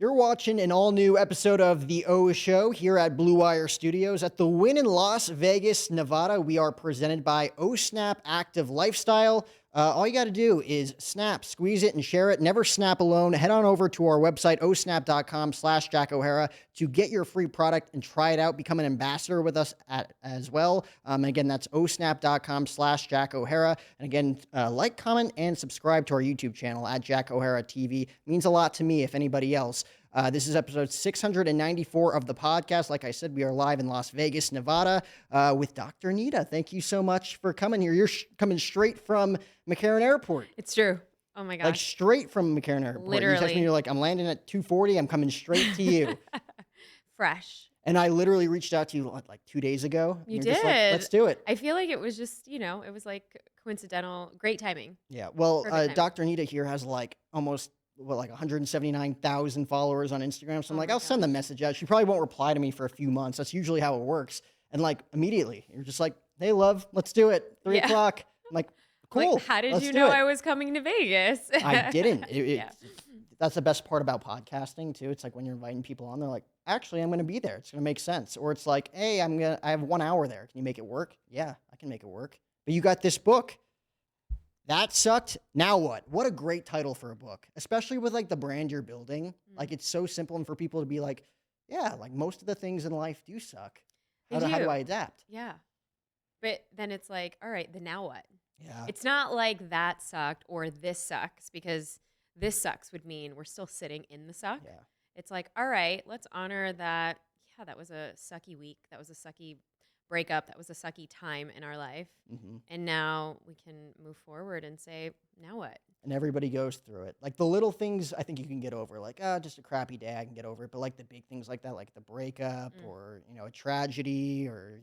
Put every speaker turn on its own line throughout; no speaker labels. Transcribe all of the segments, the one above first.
You're watching an all-new episode of The O Show here at Blue Wire Studios at the Wynn in Las Vegas, Nevada. We are presented by OSnap Active Lifestyle. All you got to do is snap, squeeze it, and share it. Never snap alone. Head on over to our website, osnap.com/Jack O'Hara, to get your free product and try it out. Become an ambassador with us as well. Again, that's osnap.com/Jack O'Hara. And again, like, comment, and subscribe to our YouTube channel at Jack O'Hara TV. It means a lot to me, if anybody else. This is episode 694 of the podcast. Like I said, we are live in Las Vegas, Nevada, with Dr. Neeta. Thank you so much for coming here. You're coming straight from McCarran Airport.
It's true. Oh my gosh.
Like straight from McCarran Airport.
Literally.
You text me, you're like, I'm landing at 2:40. I'm coming straight to you.
Fresh.
And I literally reached out to you like 2 days ago.
You
You're
did.
just like, let's do it.
I feel like it was just, it was like coincidental. Great timing.
Yeah. Well,
Perfect timing.
Dr. Neeta here has like almost 179,000 followers on Instagram. So I'm
Oh
like,
my
I'll send the message out. She probably won't reply to me for a few months. That's usually how it works. And like immediately, you're just like, hey, love, let's do it. 3
Yeah.
o'clock. I'm like, cool.
Like, how did
let's
you
do
know
it.
I was coming to Vegas?
I didn't.
Yeah.
That's the best part about podcasting too. It's like when you're inviting people on, they're like, actually, I'm going to be there. It's going to make sense. Or it's like, hey, I have 1 hour there. Can you make it work? Yeah, I can make it work. But you got this book. That sucked. Now what? What a great title for a book, especially with like the brand you're building. Like it's so simple, and for people to be like, yeah, like most of the things in life do suck.
They
How do
do.
I adapt?
Yeah. But then it's like, all right, then now what?
Yeah.
It's not like that sucked or this sucks, because this sucks would mean we're still sitting in the suck.
Yeah.
It's like, all right, let's honor that. Yeah, that was a sucky week. That was a sucky breakup. That was a sucky time in our life.
hmm
And now we can move forward and say, now what?
And everybody goes through it. Like the little things, I think you can get over. Like, just a crappy day, I can get over it. But like the big things like that, like the breakup, or a tragedy, or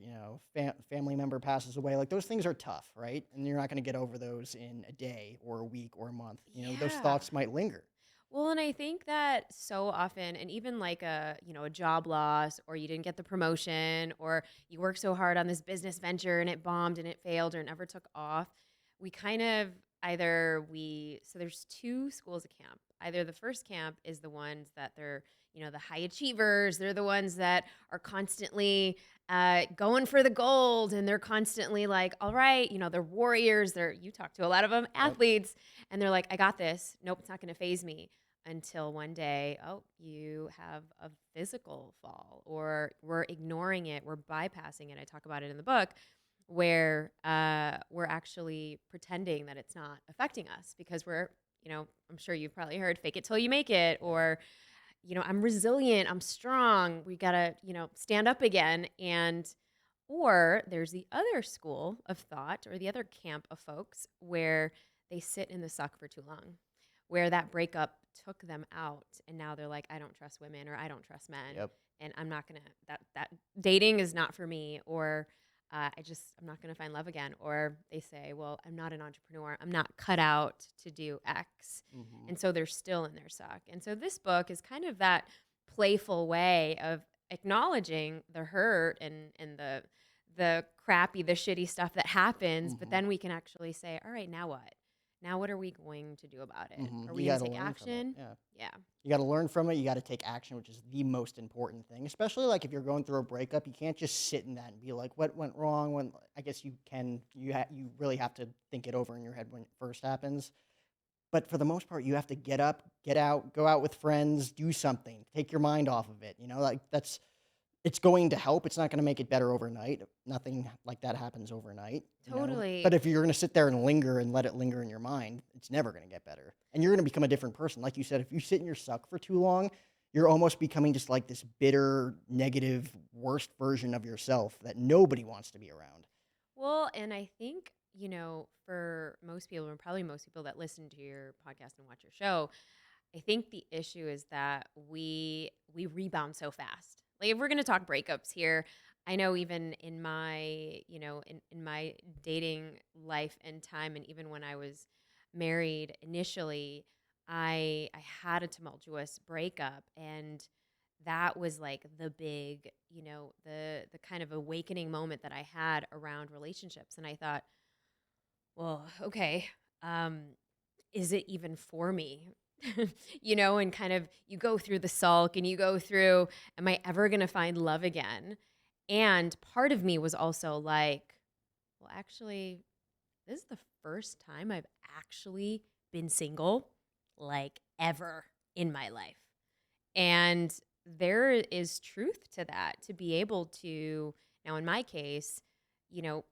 family member passes away. Like those things are tough, right? And you're not going to get over those in a day or a week or a month. Those
Yeah.
thoughts might linger.
Well, and I think that so often, and even like a job loss, or you didn't get the promotion, or you worked so hard on this business venture and it bombed and it failed or it never took off, we kind of so there's two schools of camp. Either the first camp is the ones that they're, the high achievers. They're the ones that are constantly going for the gold, and they're constantly like, all right, they're warriors. You talk to a lot of them, athletes, and they're like, I got this. Nope, it's not going to phase me. Until one day, oh, you have a physical fall, or we're ignoring it, we're bypassing it. I talk about it in the book, where we're actually pretending that it's not affecting us, because we're, I'm sure you've probably heard, fake it till you make it, or, I'm resilient, I'm strong, we gotta, stand up again. Or there's the other school of thought, or the other camp of folks, where they sit in the suck for too long, where that breakup took them out, and now they're like, I don't trust women, or I don't trust men.
Yep.
And I'm not gonna, that dating is not for me, or I'm not gonna find love again. Or they say, well, I'm not an entrepreneur, I'm not cut out to do X.
hmm
And so they're still in their suck. And so this book is kind of that playful way of acknowledging the hurt and the crappy, the shitty stuff that happens, but
hmm
then we can actually say, all right, now what? Now what are we going to do about it? Are we
You
going
got
to
to
take
learn from it.
action?
Yeah.
Yeah.
You got to learn from it. You got to take action, which is the most important thing. Especially like if you're going through a breakup, you can't just sit in that and be like, "What went wrong?" When I guess you can, you really have to think it over in your head when it first happens. But for the most part, you have to get up, get out, go out with friends, do something, take your mind off of it. Like it's going to help. It's not going to make it better overnight. Nothing like that happens overnight.
Totally.
But if you're going to sit there and linger and let it linger in your mind, it's never going to get better. And you're going to become a different person. Like you said, if you sit in your suck for too long, you're almost becoming just like this bitter, negative, worst version of yourself that nobody wants to be around.
Well, and I think, for most people, and probably most people that listen to your podcast and watch your show, I think the issue is that we rebound so fast. Like, if we're going to talk breakups here, I know even in my, in my dating life and time, and even when I was married initially, I had a tumultuous breakup, and that was like the big, the kind of awakening moment that I had around relationships. And I thought, well, okay, is it even for me? and kind of you go through the sulk and you go through, am I ever going to find love again? And part of me was also like, well, actually, this is the first time I've actually been single, like ever in my life. And there is truth to that, to be able to, now in my case, you know,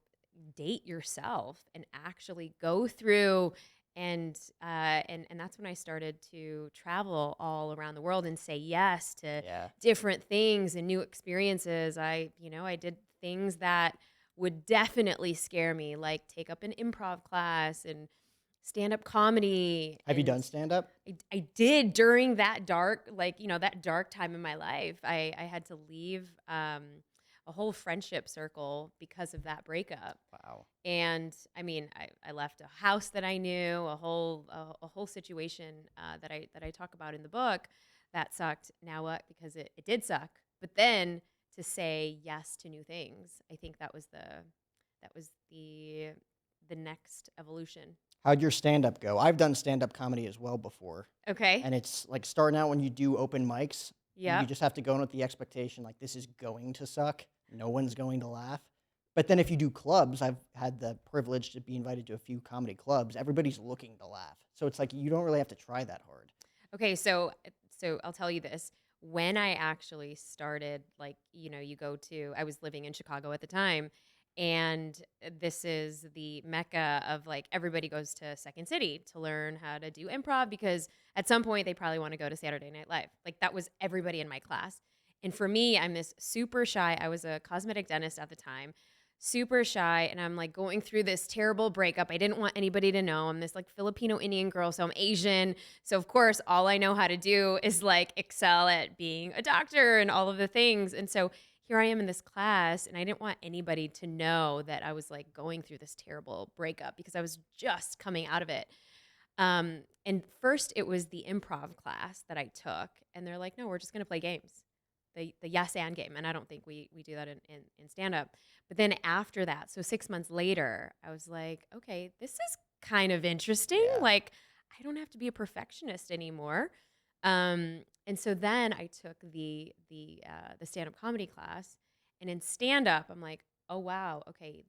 date yourself and actually go through and that's when I started to travel all around the world and say yes to
Yeah.
different things and new experiences. I did things that would definitely scare me, like take up an improv class and stand-up comedy.
Have you
And
done stand up?
I did during that dark, like, that dark time in my life. I had to leave a whole friendship circle because of that breakup.
Wow.
And I mean, I left a house that I knew, a whole situation that I talk about in the book that sucked. Now what? Because it did suck. But then to say yes to new things, I think that was the next evolution.
How'd your stand up go? I've done stand up comedy as well before.
Okay.
And it's like starting out when you do open mics, you
Yep.
just have to go in with the expectation like this is going to suck. No one's going to laugh. But then if you do clubs, I've had the privilege to be invited to a few comedy clubs. Everybody's looking to laugh. So it's like you don't really have to try that hard.
Okay, so I'll tell you this. When I actually started, like, I was living in Chicago at the time, and this is the mecca of like everybody goes to Second City to learn how to do improv because at some point they probably want to go to Saturday Night Live. Like that was everybody in my class. And for me, I'm this super shy. I was a cosmetic dentist at the time, super shy, and I'm like going through this terrible breakup. I didn't want anybody to know. I'm this like Filipino Indian girl, so I'm Asian, so of course, all I know how to do is like excel at being a doctor and all of the things. And so here I am in this class, and I didn't want anybody to know that I was like going through this terrible breakup because I was just coming out of it. And first it was the improv class that I took, and they're like, no, we're just gonna play games. The yes and game. And I don't think we do that in stand up. But then after that, so 6 months later, I was like, okay, this is kind of interesting.
Yeah.
Like, I don't have to be a perfectionist anymore. And so then I took the stand up comedy class, and in stand up, I'm like, oh wow, okay,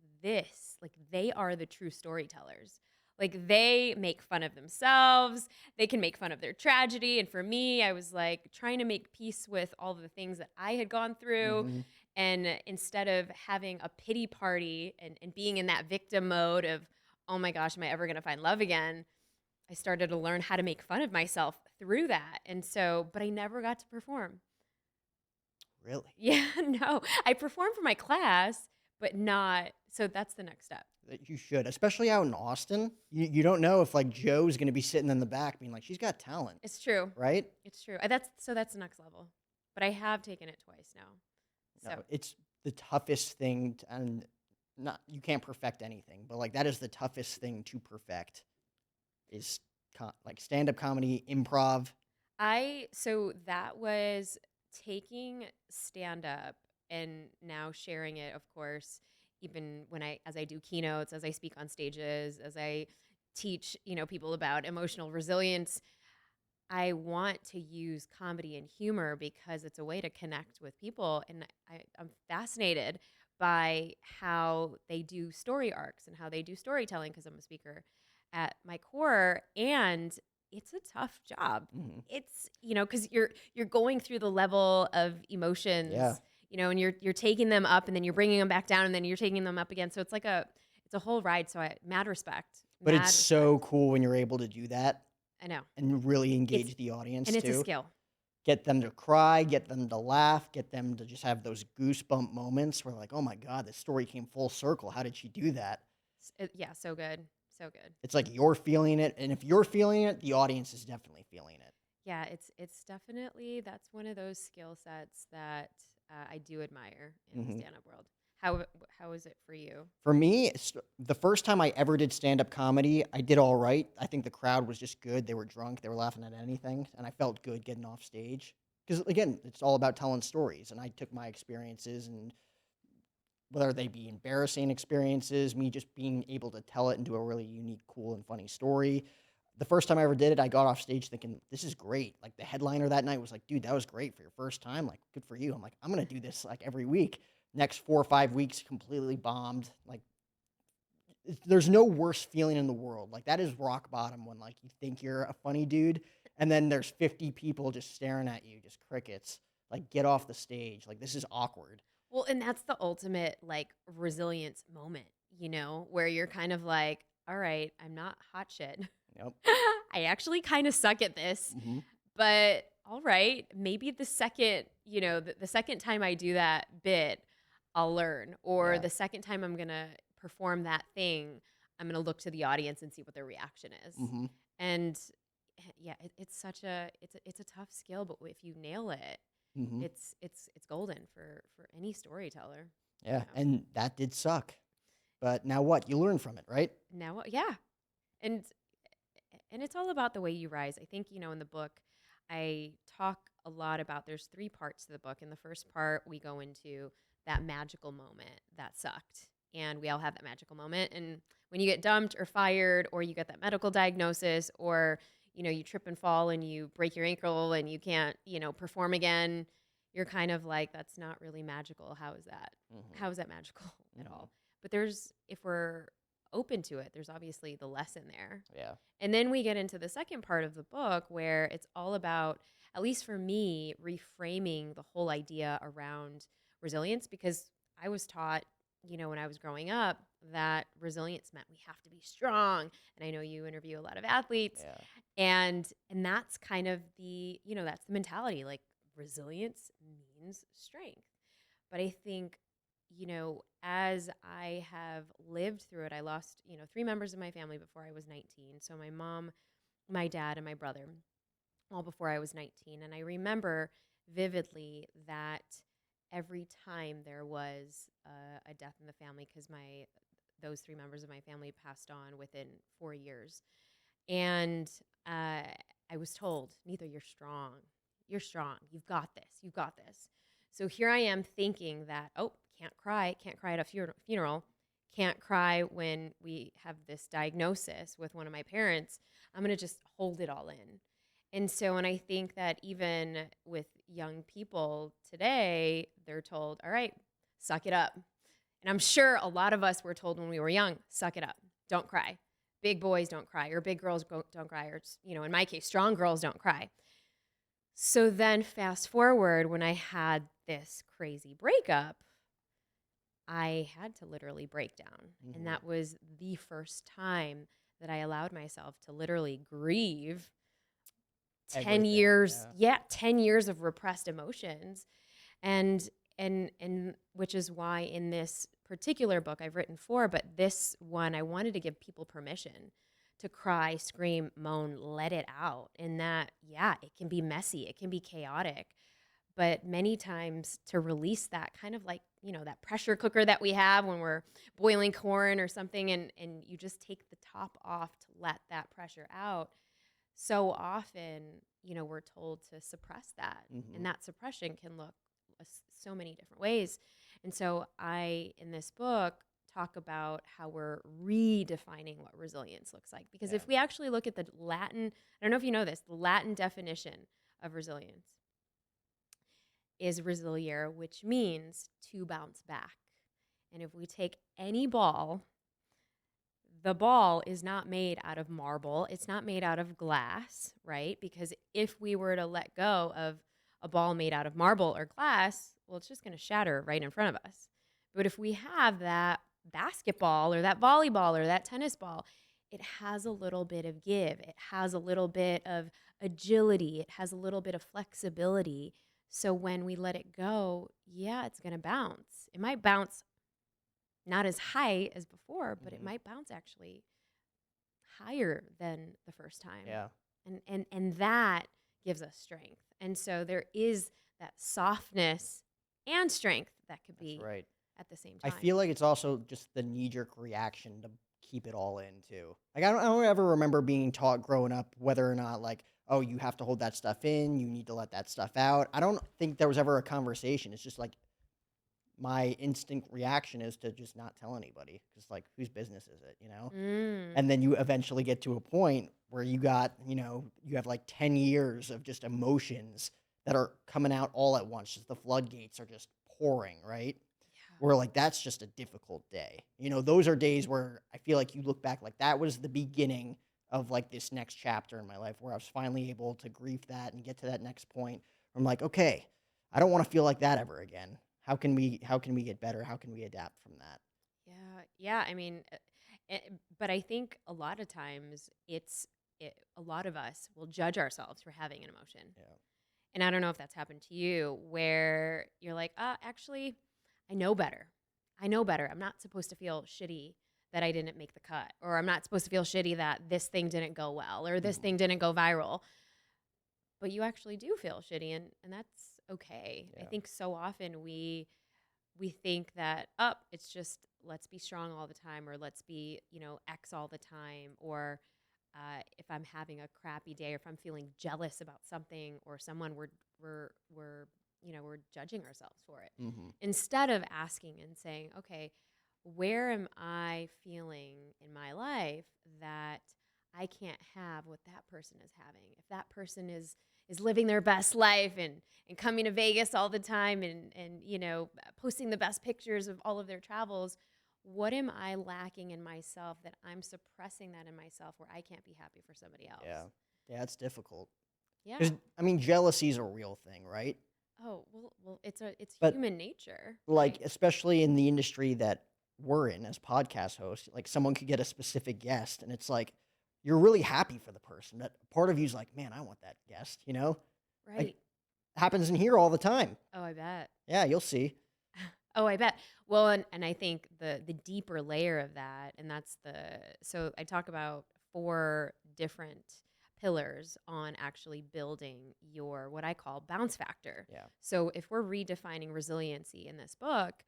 like they are the true storytellers. Like they make fun of themselves, they can make fun of their tragedy. And for me, I was like trying to make peace with all the things that I had gone through.
Hmm.
And instead of having a pity party and being in that victim mode of, oh my gosh, am I ever going to find love again? I started to learn how to make fun of myself through that. And so, but I never got to perform.
Really?
Yeah, no, I performed for my class, but not. So that's the next step.
That you should, especially out in Austin. You don't know if like Joe's going to be sitting in the back being like, she's got talent,
It's true.
right?
It's true. That's the next level. But I have taken it twice now. So
No, it's the toughest thing, and not you can't perfect anything, but like that is the toughest thing to perfect is like stand up comedy, improv.
so that was taking stand up and now sharing it, of course, even as I do keynotes, as I speak on stages, as I teach, people about emotional resilience. I want to use comedy and humor because it's a way to connect with people. And I'm fascinated by how they do story arcs and how they do storytelling because I'm a speaker at my core. And it's a tough job.
Hmm.
It's, because you're going through the level of
Yeah,
emotions, and you're taking them up and then you're bringing them back down and then you're taking them up again. So it's a whole ride. So mad respect,
but it's
mad respect.
so cool when you're able to do that
I know.
and really
It's
engage the audience
and it's a
too.
skill.
Get them to cry, get them to laugh, get them to just have those goosebump moments where like, oh my god, this story came full circle. How did she do that?
Yeah, so good. So good.
It's like you're feeling it, and if you're feeling it, the audience is definitely feeling it.
Yeah, it's definitely that's one of those skill sets that I do admire in the
Hmm.
stand-up world. How is it for you?
For me, the first time I ever did stand up comedy, I did all right. I think the crowd was just good. They were drunk, they were laughing at anything, and I felt good getting off stage. Because again, it's all about telling stories, and I took my experiences, and whether they be embarrassing experiences, me just being able to tell it into a really unique, cool, and funny story. the first time I ever did it, I got off stage thinking, this is great. Like the headliner that night was like, dude, that was great for your first time. Like, good for you. I'm like, I'm going to do this like every week. Next 4 or 5 weeks, completely bombed. Like, there's no worse feeling in the world. Like, that is rock bottom when like you think you're a funny dude and then there's 50 people just staring at you, just crickets. Like, get off the stage. Like, this is awkward.
Well, and that's the ultimate like resilience moment, where you're kind of like, all right, I'm not hot shit.
Yep.
I actually kind of suck at this,
Hmm.
but all right, maybe the second, the second time I do that bit, I'll learn. Or
Yeah.
the second time I'm going to perform that thing, I'm going to look to the audience and see what their reaction is.
Hmm.
And yeah, it's a tough skill, but if you nail it,
Hmm.
it's golden for any storyteller.
Yeah.
Yeah.
And that did suck. But now what? You learn from it, right?
Now, yeah, and it's all about the way you rise. I think in the book, I talk a lot about. There's three parts to the book. In the first part, we go into that magical moment that sucked, and we all have that magical moment. And when you get dumped or fired, or you get that medical diagnosis, or you trip and fall and you break your ankle and you can't perform again, you're kind of like, that's not really magical. How is that?
Hmm.
How is that magical at
Hmm.
all? But if we're open to it, there's obviously the lesson there.
Yeah.
And then we get into the second part of the book where it's all about, at least for me, reframing the whole idea around resilience, because I was taught, when I was growing up, that resilience meant we have to be strong. And I know you interview a lot of athletes,
Yeah.
and that's kind of that's the mentality. Like, resilience means strength. But I think, as I have lived through it, I lost, three members of my family before I was 19. So my mom, my dad, and my brother, all before I was 19. And I remember vividly that every time there was a death in the family, because those three members of my family passed on within 4 years. And I was told, Neither, you're strong. You're strong. You've got this. You've got this. So here I am thinking that, oh, can't cry. Can't cry at a funeral. Can't cry when we have this diagnosis with one of my parents. I'm going to just hold it all in. And so, and I think that even with young people today, they're told, all right, suck it up. And I'm sure a lot of us were told when we were young, suck it up. Don't cry. Big boys don't cry, or big girls don't cry, or, in my case, strong girls don't cry. So then fast forward, when I had this crazy breakup, I had to literally break down. And
Hmm.
that was the first time that I allowed myself to literally grieve 10
Everything.
years.
Yeah.
Yeah, 10 years of repressed emotions. And which is why in this particular book, I've written four, but this one, I wanted to give people permission to cry, scream, moan, let it out. And that, yeah, it can be messy, it can be chaotic, but many times to release that, kind of like, that pressure cooker that we have when we're boiling corn or something, and you just take the top off to let that pressure out. So often, we're told to suppress that,
Hmm.
and that suppression can look so many different ways. And so I, in this book, talk about how we're redefining what resilience looks like. Because
Yeah.
if we actually look at the Latin, I don't know if you know this, the Latin definition of resilience is resiliere, which means to bounce back. And if we take any ball, the ball is not made out of marble. It's not made out of glass, right? Because if we were to let go of a ball made out of marble or glass, well, it's just going to shatter right in front of us. But if we have that basketball or that volleyball or that tennis ball, it has a little bit of give. It has a little bit of agility. It has a little bit of flexibility. So when we let it go, yeah, it's going to bounce. It might bounce not as high as before, but it
Hmm.
might bounce actually higher than the first time.
Yeah.
And that gives us strength. And so there is that softness and strength that could
That's
be
right.
at the same
I
time.
feel like it's also just the knee-jerk reaction to keep it all in too. Like I don't ever remember being taught growing up whether or not like, oh, you have to hold that stuff in, you need to let that stuff out. I don't think there was ever a conversation. It's just like my instinct reaction is to just not tell anybody because like whose business is it, you know?
Mm.
And then you eventually get to a point where you have like 10 years of just emotions that are coming out all at once. Just the floodgates are just pouring, right?
Yeah.
Where like that's just a difficult day. Those are days where I feel like you look back like that was the beginning of like this next chapter in my life where I was finally able to grieve that and get to that next point where I'm like, okay, I don't want to feel like that ever again. How can we get better? How can we adapt from that?
Yeah, yeah. I mean, but I think a lot of times a lot of us will judge ourselves for having an emotion.
Yeah.
And I don't know if that's happened to you where you're like, actually, I know better. I know better. I'm not supposed to feel shitty that I didn't make the cut, or I'm not supposed to feel shitty that this thing didn't go well, or this
Mhm.
thing didn't go viral. But you actually do feel shitty, and that's okay. I
Yeah.
think so often we think that up it's just let's be strong all the time, or let's be X all the time, or if I'm having a crappy day, or if I'm feeling jealous about something or someone, we're we're judging ourselves for it
Mhm.
instead of asking and saying, okay, where am I feeling in my life that I can't have what that person is having? If that person is living their best life and coming to Vegas all the time and posting the best pictures of all of their travels, what am I lacking in myself that I'm suppressing that in myself where I can't be happy for somebody else?
Yeah. Yeah, it's difficult.
Yeah.
Because I mean, jealousy is a real thing, right?
Oh, well, it's
But
human nature,
like,
right?
especially in the industry that we're in as podcast hosts, like someone could get a specific guest, and it's like you're really happy for the person. That part of you's like, man, I want that guest. Like
Right.
happens in here all the time.
Oh, I bet.
Yeah, you'll see.
Oh, I bet. Well, and I think the deeper layer of that, and that's so I talk about four different pillars on actually building your what I call bounce factor.
Yeah.
So if we're redefining resiliency in this book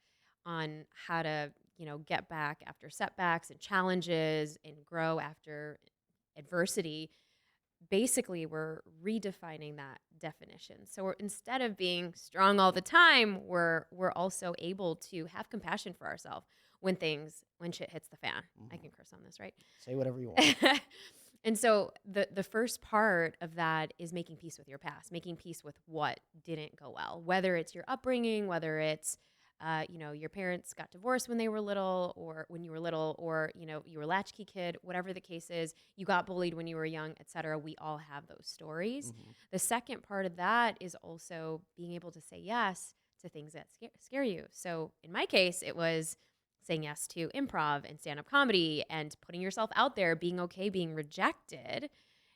on how to, get back after setbacks and challenges and grow after adversity, basically we're redefining that definition. So instead of being strong all the time, we're also able to have compassion for ourselves when shit hits the fan. I
Mhm.
can curse on this, right?
Say whatever you want.
And so the first part of that is making peace with your past, making peace with what didn't go well, whether it's your upbringing, whether it's your parents got divorced when they were little, or when you were little, or you were a latchkey kid, whatever the case is, you got bullied when you were young, etc. We all have those stories.
Mhm.
The second part of that is also being able to say yes to things that scare you. So in my case, it was saying yes to improv and stand-up comedy and putting yourself out there, being okay being rejected.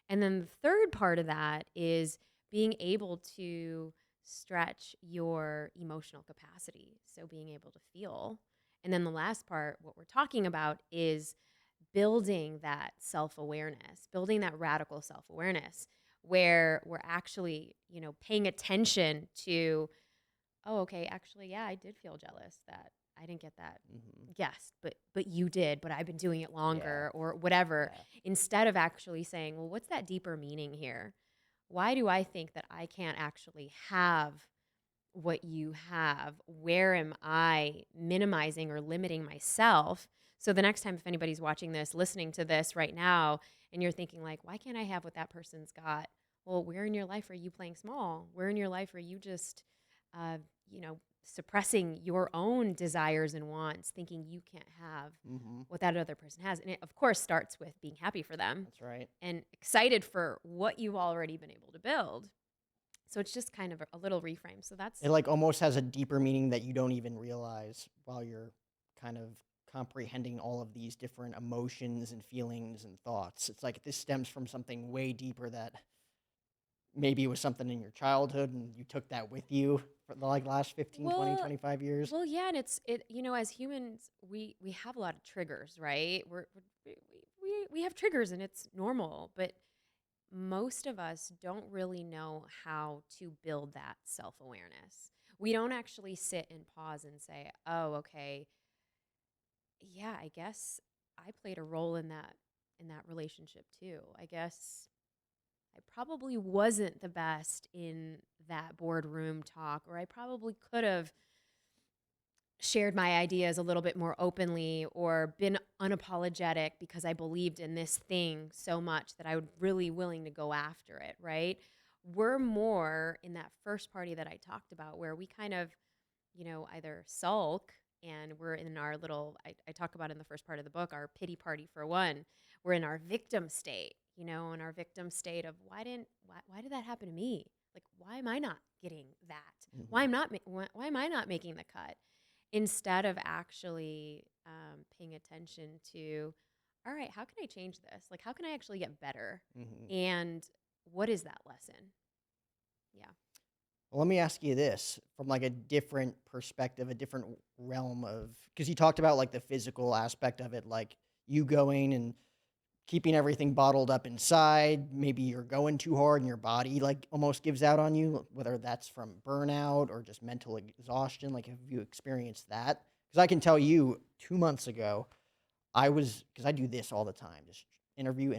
And then the third part of that is being able to stretch your emotional capacity. So being able to feel. And then the last part, what we're talking about, is building that self awareness, building that radical self awareness where we're actually, paying attention to, oh, okay, actually, yeah, I did feel jealous that I didn't get that
Mhm.
guest, but you did, but I've been doing it
Yeah.
longer, or whatever,
Yeah.
instead of actually saying, well, what's that deeper meaning here? Why do I think that I can't actually have what you have? Where am I minimizing or limiting myself? So the next time, if anybody's watching this, listening to this right now, and you're thinking like, why can't I have what that person's got? Well, where in your life are you playing small? Where in your life are you just, uh, suppressing your own desires and wants, thinking you can't have
Mhm.
what that other person has? And it, of course, starts with being happy for them
That's right.
and excited for what you've already been able to build. So it's just kind of a little reframe. So that's
It like almost has a deeper meaning that you don't even realize while you're kind of comprehending all of these different emotions and feelings and thoughts. It's like this stems from something way deeper that maybe it was something in your childhood and you took that with you for the like last 15, 20,
well,
25 years.
well, yeah, and as humans, we have a lot of triggers, right? We have triggers, and it's normal, but most of us don't really know how to build that self awareness. We don't actually sit and pause and say, "Oh, okay, yeah, I guess I played a role in that relationship too. I guess I probably wasn't the best in that boardroom talk, or I probably could have shared my ideas a little bit more openly or been unapologetic because I believed in this thing so much that I would really willing to go after it, right? We're more in that first party that I talked about where we kind of, either sulk and we're in our little, I talk about in the first part of the book, our pity party for one. We're in our victim state, in our victim state of why did that happen to me? Like, why am I not getting that?
Mhm.
Why am I not making the cut? Instead of actually paying attention to, all right, how can I change this? Like, how can I actually get better?
Mhm.
And what is that lesson? Yeah.
Well, let me ask you this from like a different perspective, a different realm of, because you talked about like the physical aspect of it, like you going and keeping everything bottled up inside. Maybe you're going too hard and your body like almost gives out on you, whether that's from burnout or just mental exhaustion. Like, have you experienced that? Because I can tell you 2 months ago, because I do this all the time, just interview,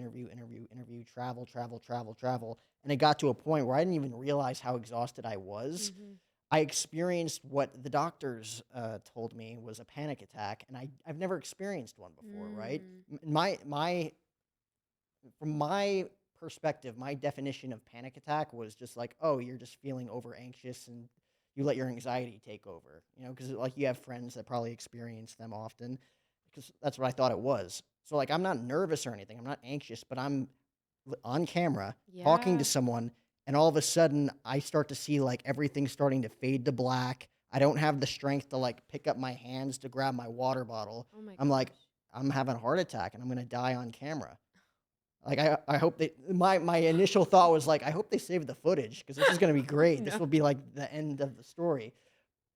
travel, travel, travel, travel. And it got to a point where I didn't even realize how exhausted I was.
Hmm.
I experienced what the doctors told me was a panic attack, and I've never experienced one before, right?
Mm.
From my perspective, my definition of panic attack was just like, oh, you're just feeling over anxious and you let your anxiety take over, because like you have friends that probably experience them often, because that's what I thought it was. So like, I'm not nervous or anything. I'm not anxious, but I'm on camera talking to
Yeah.
someone, and all of a sudden I start to see like everything starting to fade to black. I don't have the strength to like pick up my hands to grab my water bottle.
Oh my
I'm like,
gosh.
I'm having a heart attack and I'm gonna die on camera. Like, I hope they my initial thought was like, "I hope they save the footage because this is gonna be
Oh
great. This
no.
will be, like, the end of the story."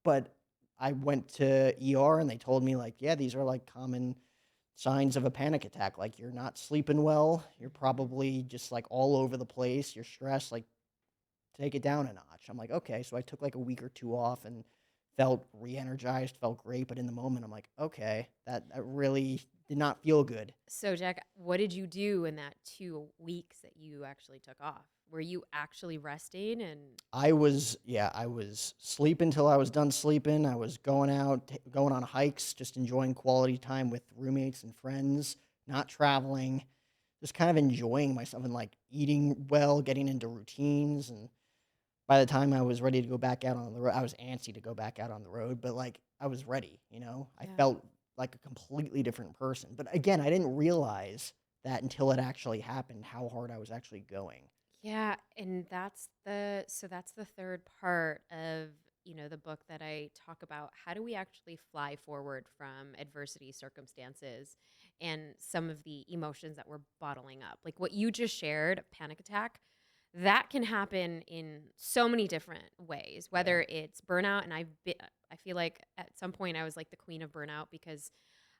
But I went to ER and they told me, like, "Yeah, these are, like, common signs of a panic attack. Like, you're not sleeping well, you're
Hmm.
probably just, like, all over the place, you're stressed, like, take it down a notch." I'm like, "Okay." So I took, like, a week or 2 off and felt re-energized, felt great, but in the moment, I'm like, "Okay, that really did not feel good."
So, Jack, what did you do in that 2 weeks that you actually took off? Were you actually resting and
I was sleeping till I was done sleeping. I was going out, going on hikes, just enjoying quality time with roommates and friends, not traveling, just kind of enjoying myself and like eating well, getting into routines. And by the time I was ready to go back out on the road, I was antsy to go back out on the road, but like I was ready. I
yeah.
felt like a completely different person. But again, I didn't realize that until it actually happened, how hard I was actually going.
Yeah, and that's the third part of, the book that I talk about. How do we actually fly forward from adversity circumstances and some of the emotions that we're bottling up? Like what you just shared, panic attack, that can happen in so many different ways,
Yeah.
whether it's burnout and I feel like at some point I was like the queen of burnout because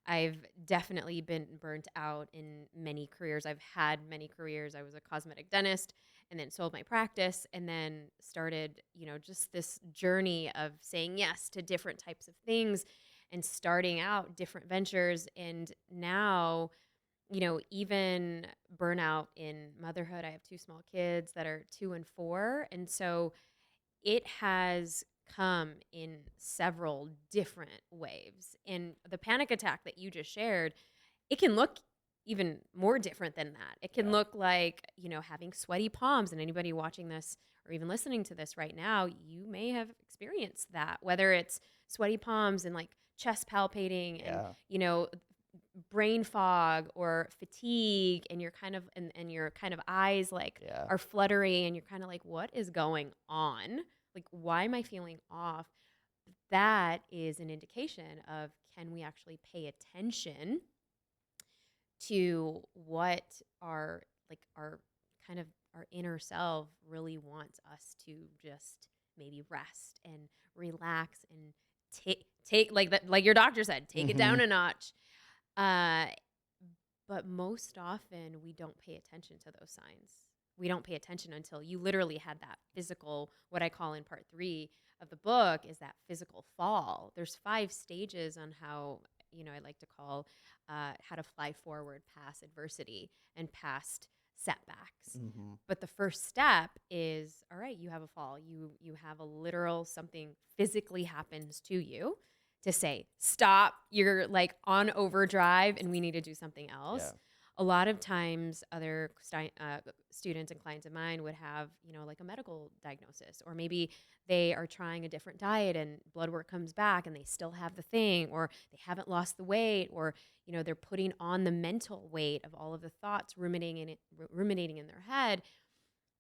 I've definitely been burnt out in many careers. I've had many careers. I was a cosmetic dentist and then sold my practice and then started, just this journey of saying yes to different types of things and starting out different ventures. And now, even burnout in motherhood. I have two small kids that are 2 and 4. And so it has come in several different waves. And the panic attack that you just shared, it can look even more different than that. It can
Yeah.
look like, having sweaty palms. And anybody watching this or even listening to this right now, you may have experienced that, whether it's sweaty palms and like chest palpating and,
Yeah.
brain fog or fatigue and you're kind of and your kind of eyes like
Yeah.
are fluttering and you're kind of like what is going on, like why am I feeling off? That is an indication of, can we actually pay attention to what our like our kind of our inner self really wants us to just maybe rest and relax and take like that, like your doctor said, take it down
Mhm.
a notch. uh but most often, we don't pay attention to those signs. We don't pay attention until you literally had that physical, what I call in part 3 of the book, is that physical fall. There's 5 stages on how, I like to call how to fly forward past adversity and past setbacks.
Mhm.
But the first step is, all right, you have a fall. You have a literal something physically happens to you. to say, stop, you're like on overdrive and we need to do something
Yeah.
else. A lot of times other students and clients of mine would have, like a medical diagnosis, or maybe they are trying a different diet and blood work comes back and they still have the thing, or they haven't lost the weight, or, they're putting on the mental weight of all of the thoughts ruminating in their head.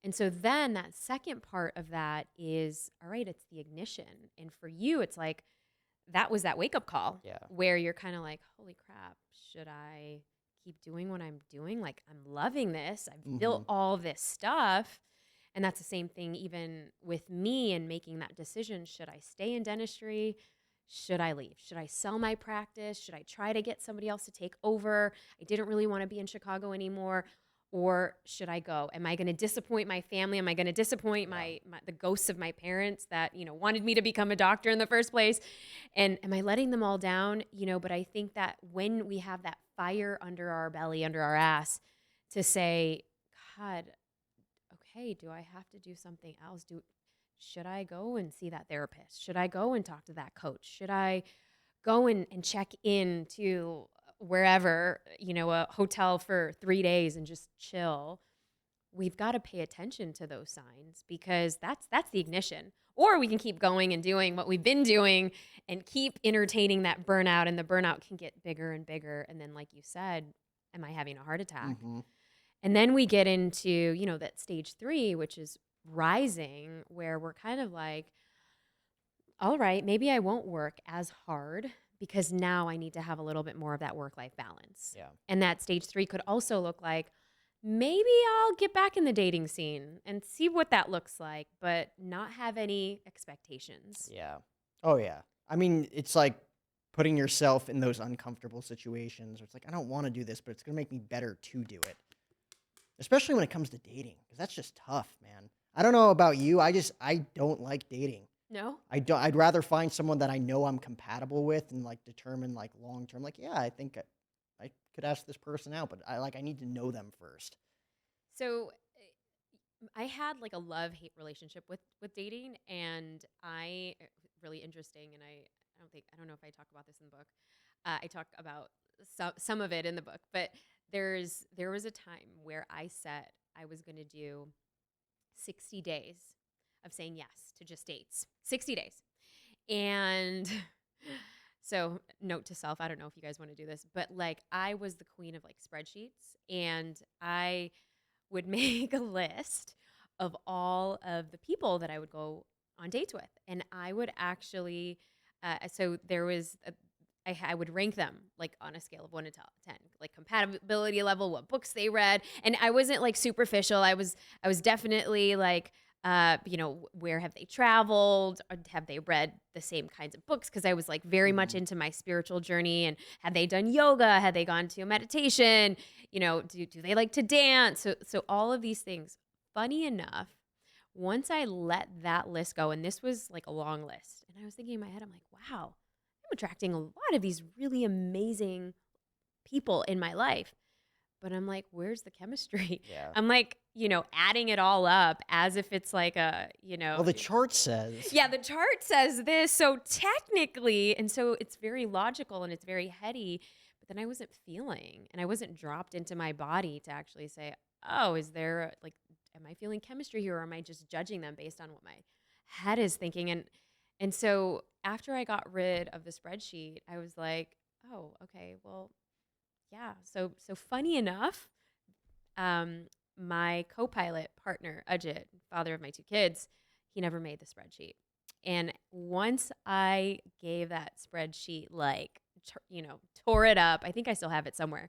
And so then that second part of that is, all right, it's the ignition. And for you, it's like, that was that wake up call
Yeah.
where you're kind of like, holy crap, should I keep doing what I'm doing? Like, I'm loving this. I've built all this stuff. And that's the same thing even with me and making that decision. Should I stay in dentistry? Should I leave? Should I sell my practice? Should I try to get somebody else to take over? I didn't really want to be in Chicago anymore. Or should I go? Am I going to disappoint my family? Am I going to disappoint the ghosts of my parents that, wanted me to become a doctor in the first place? And am I letting them all down? But I think that when we have that fire under our belly, under our ass, to say, God, okay, do I have to do something else? Should I go and see that therapist? Should I go and talk to that coach? Should I go and check in to wherever, a hotel for 3 days and just chill? We've got to pay attention to those signs, because that's the ignition. Or we can keep going and doing what we've been doing and keep entertaining that burnout, and the burnout can get bigger and bigger. And then, like you said, am I having a heart attack? And then we get into, that stage 3, which is rising, where we're kind of like, all right, maybe I won't work as hard because now I need to have a little bit more of that work-life balance.
Yeah.
And that stage 3 could also look like, maybe I'll get back in the dating scene and see what that looks like, but not have any expectations.
Yeah. Oh, yeah. I mean, it's like putting yourself in those uncomfortable situations where it's like, I don't want to do this, but it's going to make me better to do it. Especially when it comes to dating, because that's just tough, man. I don't know about you. I don't like dating.
No?
I'd rather find someone that I know I'm compatible with and like determine like long term. Like, yeah, I think I could ask this person out, but I need to know them first.
So I had like a love-hate relationship with dating, and really interesting. And I don't know if I talk about this in the book. I talk about some of it in the book, but there was a time where I said I was going to do 60 days of saying yes to just dates. 60 days. And so, note to self, I don't know if you guys want to do this, but like, I was the queen of like spreadsheets, and I would make a list of all of the people that I would go on dates with. And I would actually, so there was, I would rank them like on a scale of 1 to 10, like compatibility level, what books they read. And I wasn't like superficial. I was definitely like, where have they traveled? Or have they read the same kinds of books? Because I was like very much into my spiritual journey. And had they done yoga? Had they gone to meditation? Do they like to dance? So all of these things. Funny enough, once I let that list go, and this was like a long list, and I was thinking in my head, I'm like, wow, I'm attracting a lot of these really amazing people in my life. But I'm like, where's the chemistry?
Yeah.
I'm like, adding it all up as if it's like
Well, the chart says.
Yeah, the chart says this. So technically, and so it's very logical and it's very heady, but then I wasn't feeling, and I wasn't dropped into my body to actually say, oh, is there like, am I feeling chemistry here, or am I just judging them based on what my head is thinking? And so after I got rid of the spreadsheet, I was like, oh, okay, well, yeah. So funny enough, my co-pilot partner, Ajit, father of my 2 kids, he never made the spreadsheet. And once I gave that spreadsheet, like, tore it up, I think I still have it somewhere.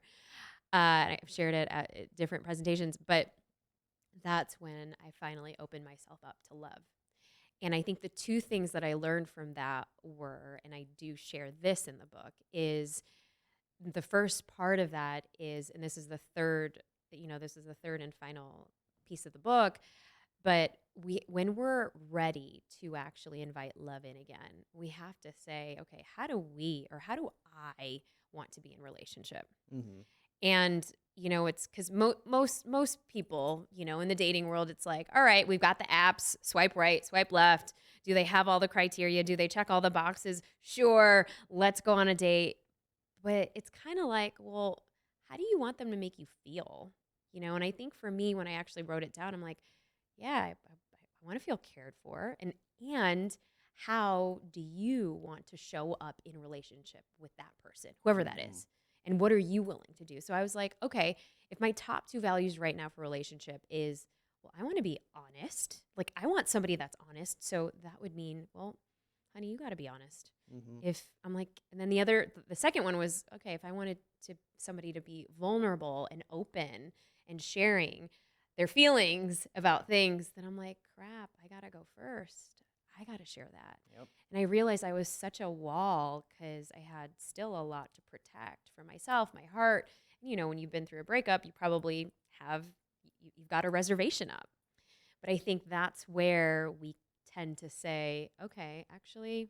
I've shared it at different presentations, but that's when I finally opened myself up to love. And I think the 2 things that I learned from that were, and I do share this in the book, is the first part of that is, and this is the third and final piece of the book, but when we're ready to actually invite love in again, we have to say, okay, how do I want to be in relationship? And, it's because most people, in the dating world, it's like, all right, we've got the apps, swipe right, swipe left. Do they have all the criteria? Do they check all the boxes? Sure, let's go on a date. But it's kind of like, well, how do you want them to make you feel? And I think for me, when I actually wrote it down, I'm like, yeah, I want to feel cared for. And how do you want to show up in relationship with that person, whoever that
Mhm.
is? And what are you willing to do? So I was like, okay, if my top two values right now for relationship is, well, I want to be honest. Like, I want somebody that's honest. So that would mean, well, honey, you got to be honest.
Mhm.
If I'm like, and then the second one was, okay, if I wanted to somebody to be vulnerable and open and sharing their feelings about things, then I'm like, crap, I got to go first. I got to share that.
Yep.
And I realized I was such a wall because I had still a lot to protect for myself, my heart. When you've been through a breakup, you probably have, you've got a reservation up. But I think that's where we tend to say, okay, actually,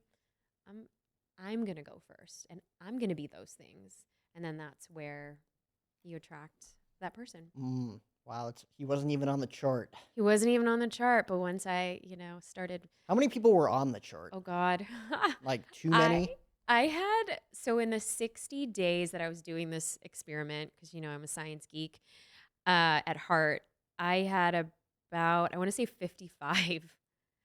I'm I'm going to go first and I'm going to be those things. And then that's where you attract that person.
Mm. Wow, he wasn't even on the chart.
He wasn't even on the chart, but once I, started,
How many people were on the chart?
oh God.
Like too
I
many?
I had so in the 60 days that I was doing this experiment, because I'm a science geek at heart, I had about, I want to say 55.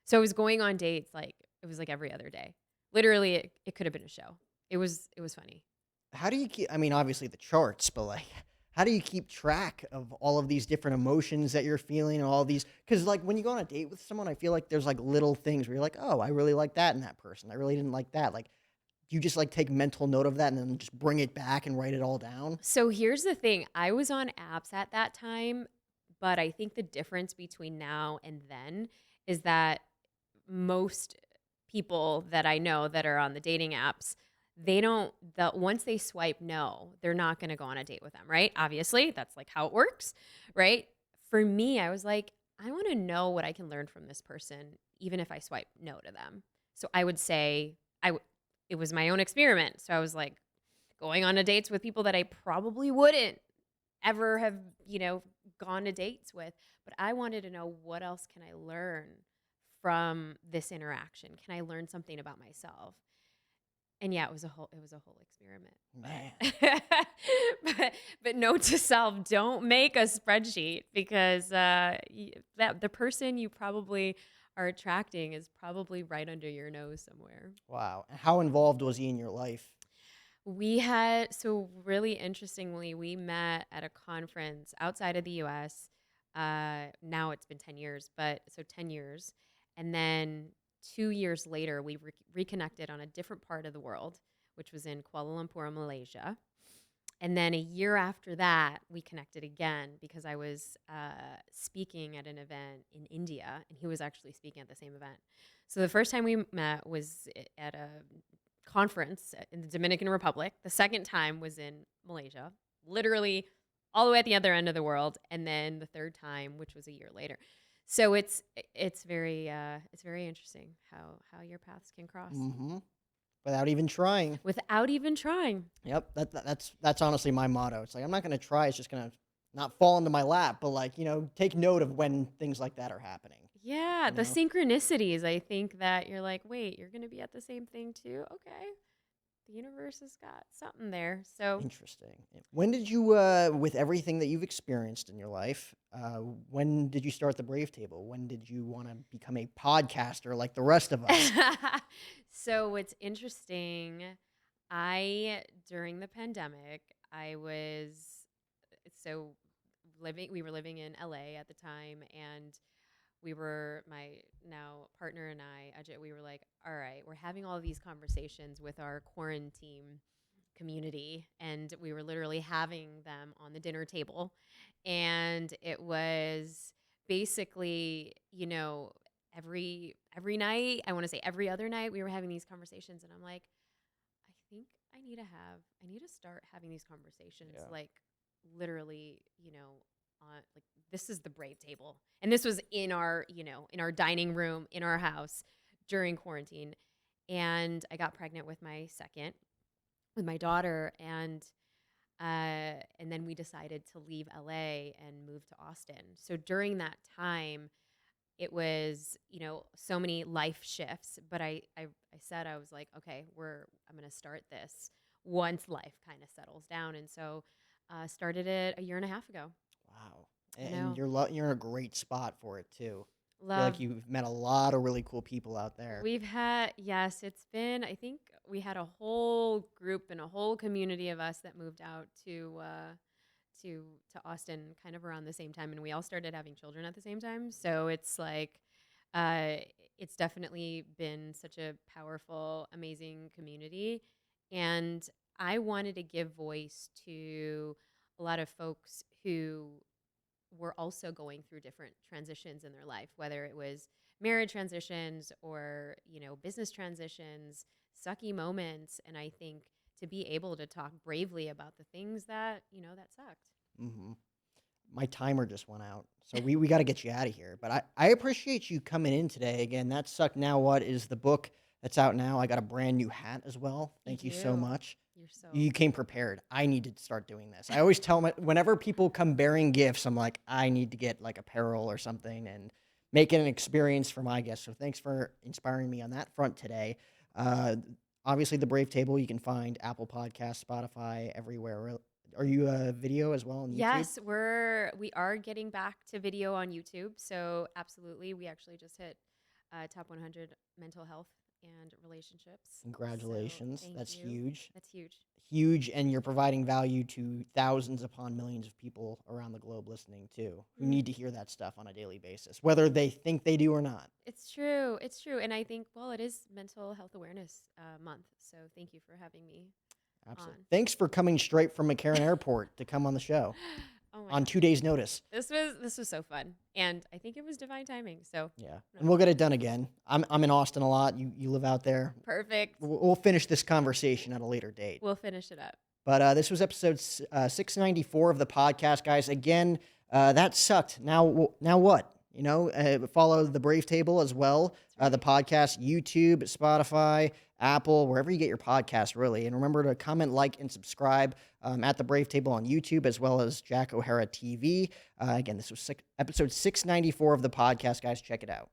So I was going on dates like it was like every other day. Literally, it could have been a show. It was funny.
How do you keep, I mean, obviously the charts, but like, how do you keep track of all of these different emotions that you're feeling and all these? Because like when you go on a date with someone, I feel like there's like little things where you're like, oh, I really like that in that person. I really didn't like that. Like, do you just like take mental note of that and then just bring it back and write it all down?
So here's the thing. I was on apps at that time, but I think the difference between now and then is that most people that I know that are on the dating apps, they don't the once they swipe no, they're not going to go on a date with them, right? Obviously, that's like how it works, right? For me, I was like, I want to know what I can learn from this person even if I swipe no to them. So I would say it was my own experiment. So I was like going on a dates with people that I probably wouldn't ever have, gone to dates with, but I wanted to know, what else can I learn from this interaction? Can I learn something about myself? And yeah, it was a whole experiment.
Man.
But note to self, don't make a spreadsheet because that the person you probably are attracting is probably right under your nose somewhere.
Wow. And how involved was he in your life?
So really interestingly, we met at a conference outside of the US. Now it's been 10 years, but so 10 years. And then 2 years later, we reconnected on a different part of the world, which was in Kuala Lumpur, Malaysia. And then a year after that, we connected again because I was speaking at an event in India, and he was actually speaking at the same event. So the first time we met was at a conference in the Dominican Republic. The second time was in Malaysia, literally all the way at the other end of the world, and then the third time, which was a year later. So it's very interesting how your paths can cross
Mm-hmm. Without even trying.
without even trying.
Yep. That's honestly my motto. It's like I'm not gonna try. It's just gonna not fall into my lap, but like take note of when things like that are happening.
Yeah,
You
the
know.
synchronicities. I think that you're like, wait, you're going to be at the same thing too? Okay. The universe has got something there. So,
Interesting. When did you, with everything that you've experienced in your life, when did you start the Brave Table? When did you want to become a podcaster like the rest of us?
so what's interesting, during the pandemic, I was, so we were living in LA at the time, and my now partner and I, Ajay, we were like, all right, we're having all these conversations with our quarantine community, and we were literally having them on the dinner table. And it was basically, every night, I want to say every other night, we were having these conversations, and I'm like, I think I need to start having these conversations
Yeah.
like literally, on like this is the Brave Table. And this was in our dining room in our house during quarantine. And I got pregnant with my second, with my daughter, and And then we decided to leave LA and move to Austin. So during that time, it was, so many life shifts. But I said, I was like, okay, I'm going to start this once life kind of settles down. And so started it a year and a half ago.
Wow.
I
And
know.
you're in a great spot for it too. I feel
Love.
like you've met a lot of really cool people out there.
We've had, yes, it's been, I think we had a whole group and a whole community of us that moved out to to Austin kind of around the same time, and we all started having children at the same time. So it's like uh it's definitely been such a powerful, amazing community. And I wanted to give voice to a lot of folks who were also going through different transitions in their life, whether it was marriage transitions or, business transitions, sucky moments. And I think to be able to talk bravely about the things that, that sucked.
Hmm. My timer just went out, so we got to get you out of here. But I appreciate you coming in today. Again, That Sucked Now What is the book that's out now. I got a brand new hat as well.
You
Thank you so
do.
much.
You're so
You came prepared. I need to start doing this. I always tell whenever people come bearing gifts, I'm like, I need to get like apparel or something and make it an experience for my guests. So thanks for inspiring me on that front today. Uh, Obviously, the Brave Table you can find Apple Podcasts, Spotify, everywhere. Are you a video as well on YouTube?
Yes, we are getting back to video on YouTube. So absolutely, we actually just hit top 100 mental health and relationships. So
Congratulations.
thank
That's
you.
huge.
That's huge.
Huge. And you're providing value to thousands upon millions of people around the globe listening too, who
Mm.
need to hear that stuff on a daily basis, whether they think they do or not.
It's true. It's true. And I think, well, it is Mental Health Awareness Month. So thank you for having me
Absolutely.
on.
Thanks for coming straight from McCarran Airport to come on the show
Oh my
on
gosh.
2 days' notice.
This was so fun. And I think it was divine timing. So
Yeah.
no,
And we'll get it done again. I'm in Austin a lot. You live out there.
perfect.
We'll finish this conversation at a later date.
We'll finish it up.
But this was episode 694 of the podcast, guys. Again, that sucked. Now what? Follow the Brave Table as well.
That's
The
right.
podcast, YouTube, Spotify, Apple, wherever you get your podcast, really. And remember to comment, like, and subscribe at the Brave Table on YouTube as well as Jack O'Hara TV. Again, this was episode 694 of the podcast, guys. Check it out.